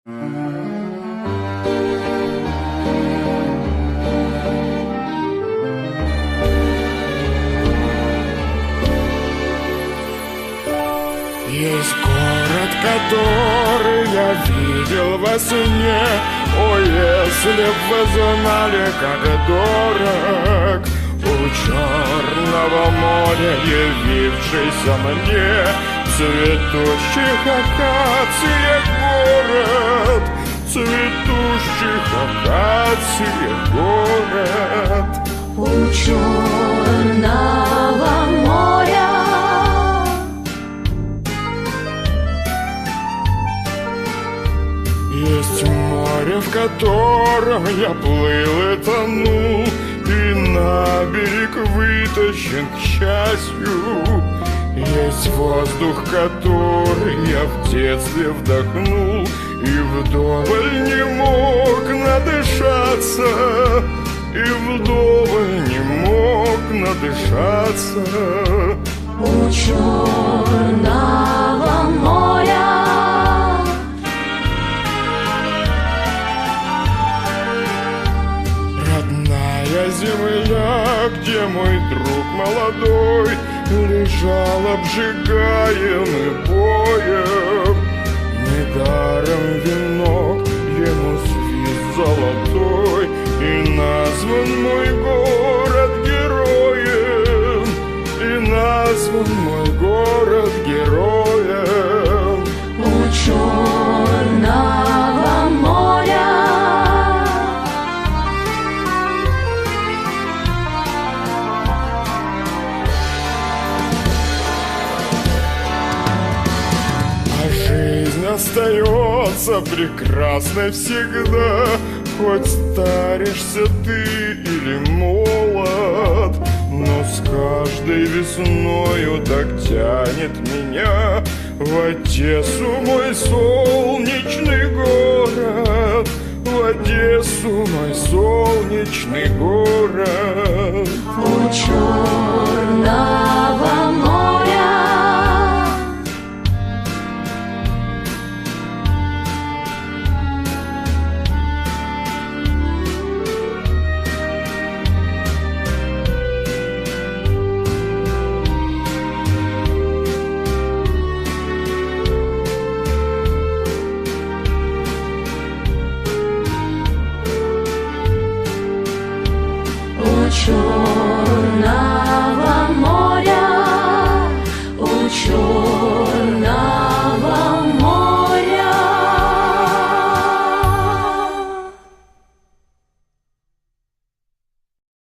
Есть город, который я видел во сне. О, если б вы знали, как дорог у Черного моря явившийся мне цветущих акаций город, цветущих акаций город. У Черного моря есть море, в котором я плыл и тонул, и на берег вытащен, к счастью. Есть воздух, который я в детстве вдохнул, и вдоволь не мог надышаться, и вдоволь не мог надышаться. у Черного моря Родная земля, где мой друг молодой лежал обжигаемый боем. Недаром венок ему свист золотой, и назван мой город героем, и назван мой город героем. у Черного моря А жизнь остается прекрасной всегда, хоть старишься ты или молод. Но с каждой весною так тянет меня в Одессу, мой солнечный город, в Одессу, мой солнечный город. у Черного